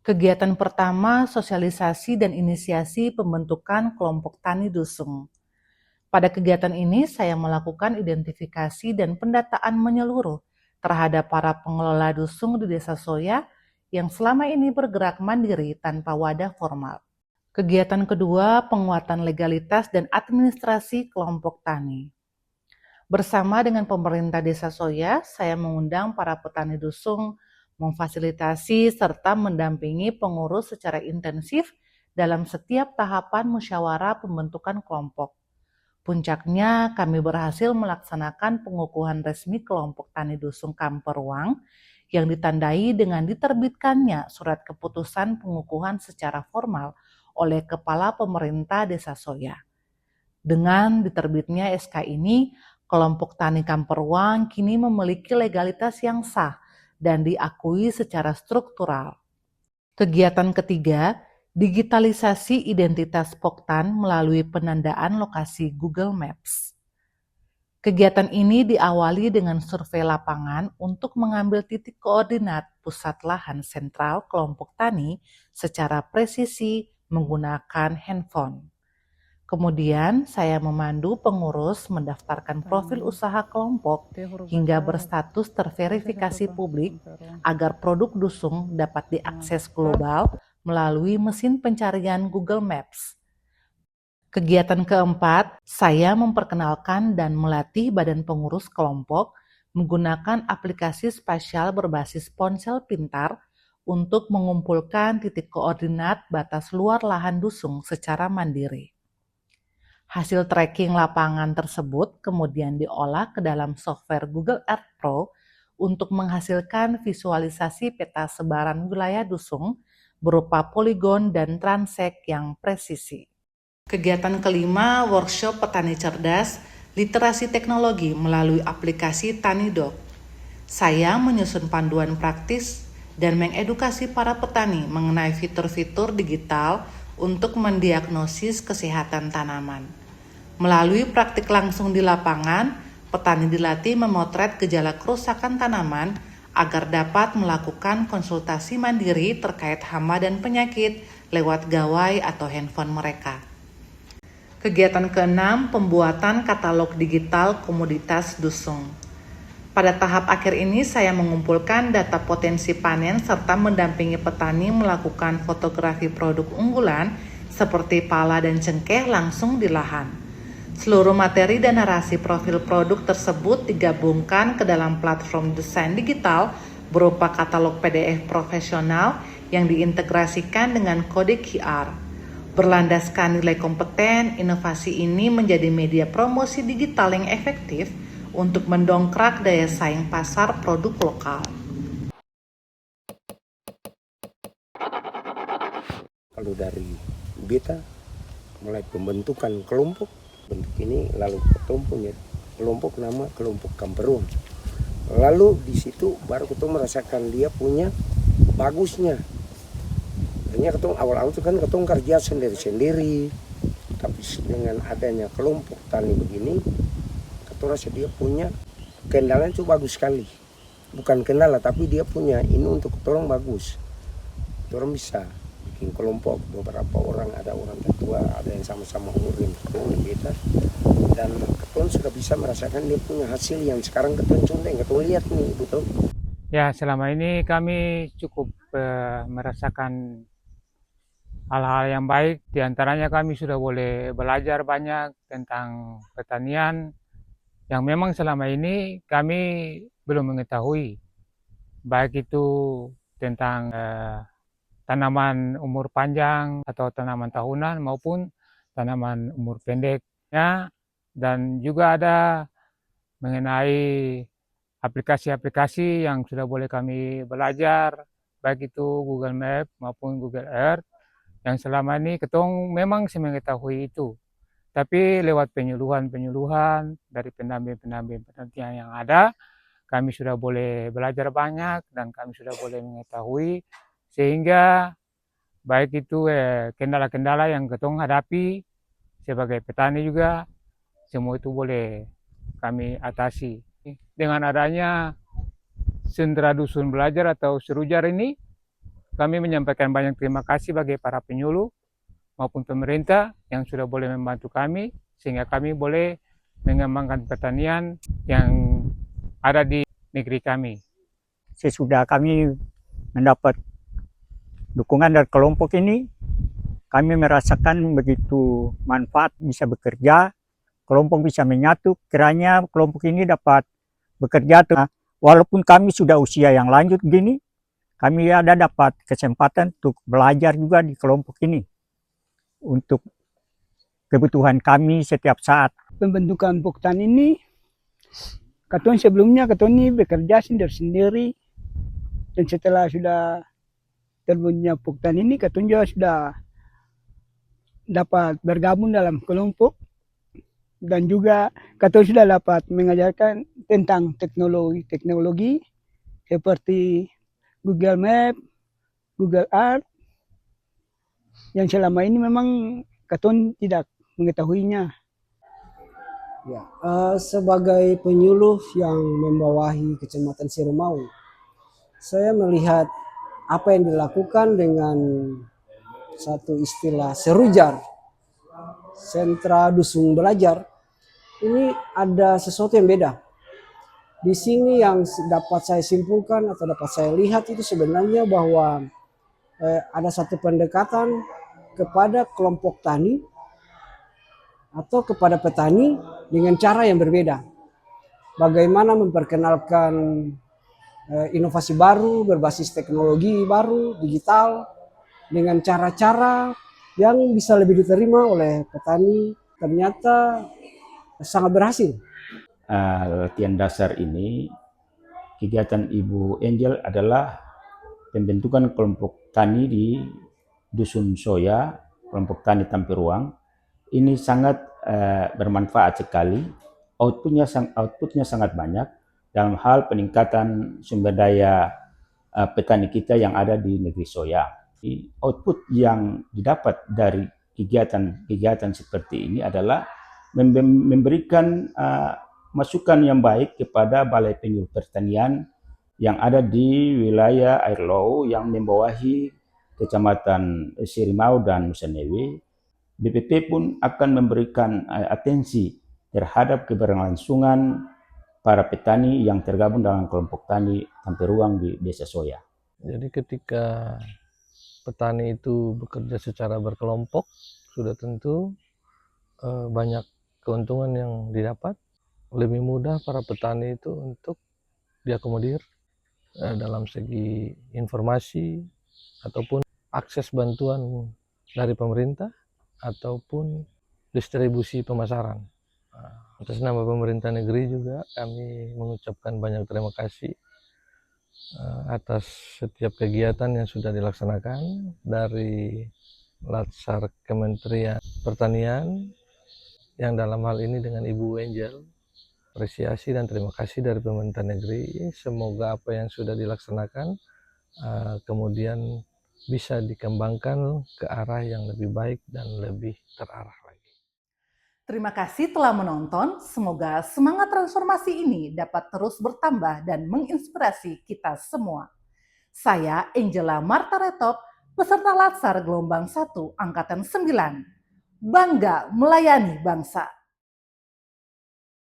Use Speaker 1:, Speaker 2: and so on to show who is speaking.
Speaker 1: Kegiatan pertama, sosialisasi dan inisiasi pembentukan kelompok tani Dusung. Pada kegiatan ini, saya melakukan identifikasi dan pendataan menyeluruh terhadap para pengelola Dusung di Desa Soya yang selama ini bergerak mandiri tanpa wadah formal. Kegiatan kedua, penguatan legalitas dan administrasi kelompok tani. Bersama dengan pemerintah Desa Soya, saya mengundang para petani Dusung memfasilitasi serta mendampingi pengurus secara intensif dalam setiap tahapan musyawarah pembentukan kelompok. Puncaknya, kami berhasil melaksanakan pengukuhan resmi kelompok tani Dusung Kamperuang yang ditandai dengan diterbitkannya surat keputusan pengukuhan secara formal oleh Kepala Pemerintah Desa Soya. Dengan diterbitnya SK ini, kelompok tani Kamperuang kini memiliki legalitas yang sah dan diakui secara struktural. Kegiatan ketiga, digitalisasi identitas Poktan melalui penandaan lokasi Google Maps. Kegiatan ini diawali dengan survei lapangan untuk mengambil titik koordinat pusat lahan sentral kelompok tani secara presisi menggunakan handphone. Kemudian saya memandu pengurus mendaftarkan profil usaha kelompok hingga berstatus terverifikasi publik agar produk Dusung dapat diakses global melalui mesin pencarian Google Maps. Kegiatan keempat, saya memperkenalkan dan melatih badan pengurus kelompok menggunakan aplikasi spasial berbasis ponsel pintar untuk mengumpulkan titik koordinat batas luar lahan Dusung secara mandiri. Hasil tracking lapangan tersebut kemudian diolah ke dalam software Google Earth Pro untuk menghasilkan visualisasi peta sebaran wilayah Dusung berupa poligon dan transek yang presisi. Kegiatan kelima, workshop petani cerdas, literasi teknologi melalui aplikasi TaniDoc. Saya menyusun panduan praktis dan mengedukasi para petani mengenai fitur-fitur digital untuk mendiagnosis kesehatan tanaman. Melalui praktik langsung di lapangan, petani dilatih memotret gejala kerusakan tanaman agar dapat melakukan konsultasi mandiri terkait hama dan penyakit lewat gawai atau handphone mereka. Kegiatan keenam, pembuatan katalog digital komoditas Dusung. Pada tahap akhir ini saya mengumpulkan data potensi panen serta mendampingi petani melakukan fotografi produk unggulan seperti pala dan cengkeh langsung di lahan. Seluruh materi dan narasi profil produk tersebut digabungkan ke dalam platform desain digital berupa katalog PDF profesional yang diintegrasikan dengan kode QR. Berlandaskan nilai kompeten, inovasi ini menjadi media promosi digital yang efektif untuk mendongkrak daya saing pasar produk lokal.
Speaker 2: Kalau dari beta mulai pembentukan kelompok, bentuk ini lalu ketumpunya kelompok nama kelompok Kamperuang. Lalu di situ baru ketemu merasakan dia punya bagusnya. Hanya ketemu awal-awal itu kan ketemu kerja sendiri-sendiri, tapi dengan adanya kelompok tani begini, ketemu rasa dia punya kendala itu bagus sekali. Bukan kendala, tapi dia punya ini untuk tolong bagus. Orang bisa bikin kelompok beberapa orang, ada orang tua, ada yang sama-sama umurin ketemu kita, dan ketemu sudah bisa merasakan dia punya hasil yang sekarang ketemu contoh ketemu lihat nih betul.
Speaker 3: Ya, selama ini kami cukup merasakan hal-hal yang baik. Di antaranya kami sudah boleh belajar banyak tentang pertanian yang memang selama ini kami belum mengetahui. Baik itu tentang tanaman umur panjang atau tanaman tahunan maupun tanaman umur pendeknya, dan juga ada mengenai aplikasi-aplikasi yang sudah boleh kami belajar, baik itu Google Map maupun Google Earth, yang selama ini ketong memang saya mengetahui itu. Tapi lewat penyuluhan-penyuluhan dari pendamping-pendamping penelitian yang ada, kami sudah boleh belajar banyak dan kami sudah boleh mengetahui, sehingga baik itu kendala-kendala yang ketong hadapi sebagai petani juga, semua itu boleh kami atasi. Dengan adanya sentra dusun belajar atau serujar ini, Kami menyampaikan banyak terima kasih bagi para penyuluh maupun pemerintah yang sudah boleh membantu kami, sehingga kami boleh mengembangkan pertanian yang ada di negeri kami.
Speaker 4: Sesudah kami mendapat dukungan dari kelompok ini, kami merasakan begitu manfaat bisa bekerja, kelompok bisa menyatu, kiranya kelompok ini dapat bekerja. Walaupun kami sudah usia yang lanjut gini, kami ada dapat kesempatan untuk belajar juga di kelompok ini untuk kebutuhan kami setiap saat.
Speaker 5: Pembentukan Poktan ini, katong sebelumnya katong ini bekerja sendiri, dan setelah sudah terbentuknya Poktan ini, katong juga sudah dapat bergabung dalam kelompok, dan juga katong sudah dapat mengajarkan tentang teknologi seperti Google Map, Google Earth, yang selama ini memang katong tidak mengetahuinya.
Speaker 6: Ya, sebagai penyuluh yang membawahi Kecamatan Sirimau, saya melihat apa yang dilakukan dengan satu istilah serujar, sentra dusun belajar, ini ada sesuatu yang beda. Di sini yang dapat saya simpulkan atau dapat saya lihat itu sebenarnya bahwa ada satu pendekatan kepada kelompok tani atau kepada petani dengan cara yang berbeda. Bagaimana memperkenalkan inovasi baru berbasis teknologi baru, digital, dengan cara-cara yang bisa lebih diterima oleh petani, ternyata sangat berhasil.
Speaker 7: Latihan dasar ini, kegiatan Ibu Angel adalah pembentukan kelompok tani di Dusun Soya, kelompok tani Tampiruang. Ini sangat bermanfaat sekali, outputnya sangat banyak dalam hal peningkatan sumber daya petani kita yang ada di negeri Soya. Output yang didapat dari kegiatan seperti ini adalah memberikan masukan yang baik kepada Balai Penyuluh Pertanian yang ada di wilayah Airlow yang membawahi Kecamatan Sirimau dan Nusanewe. BPP pun akan memberikan atensi terhadap keberlangsungan para petani yang tergabung dalam kelompok tani Tampiruang di Desa Soya.
Speaker 8: Jadi ketika petani itu bekerja secara berkelompok, sudah tentu banyak keuntungan yang didapat. Lebih mudah para petani itu untuk diakomodir dalam segi informasi ataupun akses bantuan dari pemerintah ataupun distribusi pemasaran. Atas nama pemerintah negeri juga kami mengucapkan banyak terima kasih atas setiap kegiatan yang sudah dilaksanakan dari Latsar Kementerian Pertanian yang dalam hal ini dengan Ibu Angel. Apresiasi dan terima kasih dari pemerintah negeri. Semoga apa yang sudah dilaksanakan kemudian bisa dikembangkan ke arah yang lebih baik dan lebih terarah lagi.
Speaker 1: Terima kasih telah menonton. Semoga semangat transformasi ini dapat terus bertambah dan menginspirasi kita semua. Saya Angela Marta Retop, peserta Latsar Gelombang 1 Angkatan 9. Bangga melayani bangsa.